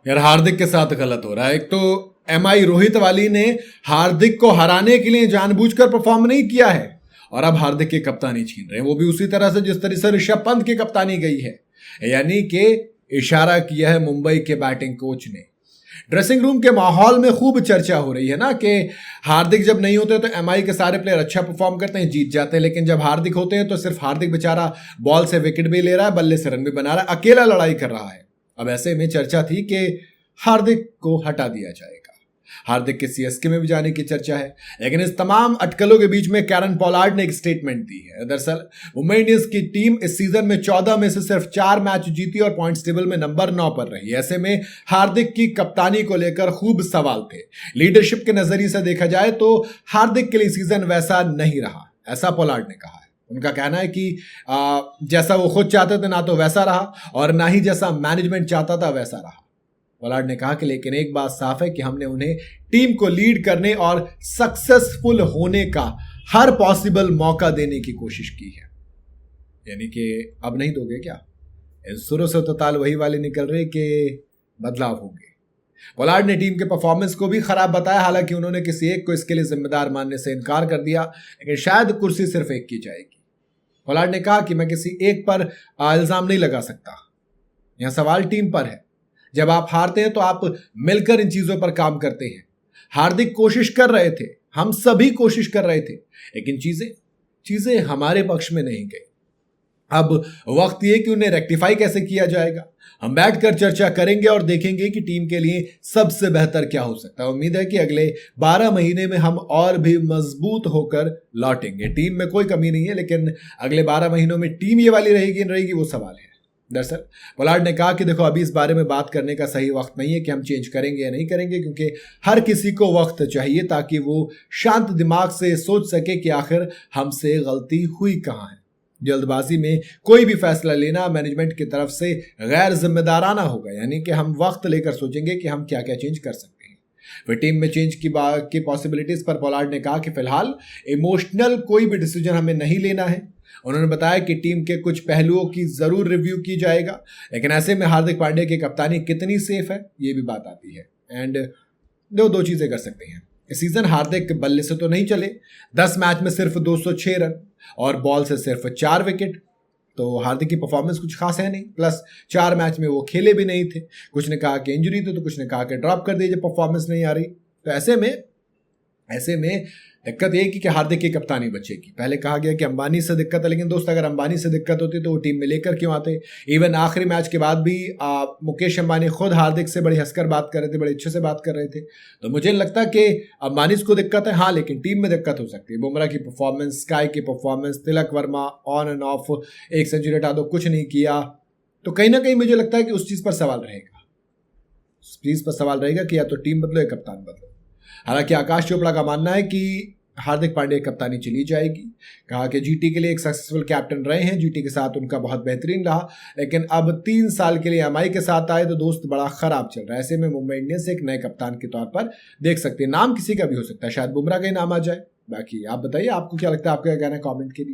यार हार्दिक के साथ गलत हो रहा है। एक तो एमआई रोहित वाली ने हार्दिक को हराने के लिए जानबूझकर परफॉर्म नहीं किया है और अब हार्दिक की कप्तानी छीन रहे हैं, वो भी उसी तरह से जिस तरह से ऋषभ पंत की कप्तानी गई है। यानी कि इशारा किया है मुंबई के बैटिंग कोच ने। ड्रेसिंग रूम के माहौल में खूब चर्चा हो रही है ना कि हार्दिक जब नहीं होते तो एमआई के सारे प्लेयर अच्छा परफॉर्म करते हैं, जीत जाते हैं, लेकिन जब हार्दिक होते हैं तो सिर्फ हार्दिक बेचारा बॉल से विकेट भी ले रहा है, बल्ले से रन भी बना रहा है, अकेला लड़ाई कर रहा है। अब ऐसे में चर्चा थी कि हार्दिक को हटा दिया जाएगा। हार्दिक के सीएसके में भी जाने की चर्चा है, लेकिन इस तमाम अटकलों के बीच में कैरन पोलार्ड ने एक स्टेटमेंट दी है। दरअसल मुंबई इंडियंस की टीम इस सीजन में 14 में से सिर्फ 4 मैच जीती और पॉइंट्स टेबल में नंबर 9 पर रही। ऐसे में हार्दिक की कप्तानी को लेकर खूब सवाल थे। लीडरशिप के नजरिए से देखा जाए तो हार्दिक के लिए सीजन वैसा नहीं रहा, ऐसा पोलार्ड ने कहा है। उनका कहना है कि जैसा वो खुद चाहते थे ना तो वैसा रहा और ना ही जैसा मैनेजमेंट चाहता था वैसा रहा। पोलार्ड ने कहा कि लेकिन एक बात साफ है कि हमने उन्हें टीम को लीड करने और सक्सेसफुल होने का हर पॉसिबल मौका देने की कोशिश की है। यानी कि अब नहीं दोगे क्या? इस सुरों से तो ताल वही वाले निकल रहे कि बदलाव होंगे। पोलार्ड ने टीम के परफॉर्मेंस को भी खराब बताया, हालांकि उन्होंने किसी एक को इसके लिए जिम्मेदार मानने से इनकार कर दिया, लेकिन शायद कुर्सी सिर्फ एक की जाएगी। पोलार्ड ने कहा कि मैं किसी एक पर इल्जाम नहीं लगा सकता, यहां सवाल टीम पर है। जब आप हारते हैं तो आप मिलकर इन चीजों पर काम करते हैं। हार्दिक कोशिश कर रहे थे, हम सभी कोशिश कर रहे थे, लेकिन चीजें हमारे पक्ष में नहीं गई। अब वक्त ये कि उन्हें रेक्टिफाई कैसे किया जाएगा, हम बैठकर चर्चा करेंगे और देखेंगे कि टीम के लिए सबसे बेहतर क्या हो सकता है। उम्मीद है कि अगले 12 महीने में हम और भी मजबूत होकर लौटेंगे। टीम में कोई कमी नहीं है, लेकिन अगले 12 महीनों में टीम ये वाली रहेगी नहीं रहेगी वो सवाल है। दरअसल पोलार्ड ने कहा कि देखो अभी इस बारे में बात करने का सही वक्त नहीं है कि हम चेंज करेंगे या नहीं करेंगे, क्योंकि हर किसी को वक्त चाहिए ताकि वो शांत दिमाग से सोच सके कि आखिर हमसे गलती हुई कहाँ है। जल्दबाजी में कोई भी फैसला लेना मैनेजमेंट की तरफ से गैर जिम्मेदाराना होगा, यानी कि हम वक्त लेकर सोचेंगे कि हम क्या क्या चेंज कर सकते हैं। फिर टीम में चेंज की पॉसिबिलिटीज पर पोलार्ड ने कहा कि फिलहाल इमोशनल कोई भी डिसीजन हमें नहीं लेना है। उन्होंने बताया कि टीम के कुछ पहलुओं की जरूर रिव्यू की जाएगा, लेकिन ऐसे में हार्दिक पांड्या की कप्तानी कितनी सेफ है ये भी बात आती है। एंड दो चीजें कर सकते हैं इस सीजन। हार्दिक बल्ले से तो नहीं चले, 10 मैच में सिर्फ 206 रन और बॉल से सिर्फ 4 विकेट, तो हार्दिक की परफॉर्मेंस कुछ खास है नहीं। प्लस 4 मैच में वो खेले भी नहीं थे, कुछ ने कहा कि इंजरी थी तो कुछ ने कहा कि ड्रॉप कर दीजिए, परफॉर्मेंस नहीं आ रही। तो ऐसे में दिक्कत ये कि हार्दिक की कप्तानी बचेगी। पहले कहा गया कि अंबानी से दिक्कत है, लेकिन दोस्त अगर अंबानी से दिक्कत होती तो वो टीम में लेकर क्यों आते? इवन आखिरी मैच के बाद भी मुकेश अंबानी खुद हार्दिक से बड़ी हंसकर बात कर रहे थे, बड़े अच्छे से बात कर रहे थे। तो मुझे नहीं लगता कि अंबानी को दिक्कत है, हाँ, लेकिन टीम में दिक्कत हो सकती है। बुमराह की परफॉर्मेंस, स्काई की performance, Tilak Varma on end of, एक सेंचुरी हटा दो, कुछ नहीं किया, तो कहीं ना कहीं मुझे लगता है कि उस चीज़ पर सवाल रहेगा कि या तो टीम बदलो या कप्तान बदलो। हालांकि आकाश चोपड़ा का मानना है कि हार्दिक पांड्या की कप्तानी चली जाएगी। कहा कि जीटी के लिए एक सक्सेसफुल कैप्टन रहे हैं, जीटी के साथ उनका बहुत बेहतरीन रहा, लेकिन अब 3 साल के लिए एमआई के साथ आए तो दोस्त बड़ा खराब चल रहा है। ऐसे में मुंबई इंडियंस एक नए कप्तान के तौर पर देख सकते हैं। नाम किसी का भी हो सकता है, शायद बुमराह का ही नाम आ जाए। बाकी आप बताइए आपको क्या लगता है, आपका क्या कहना है कमेंट के लिए।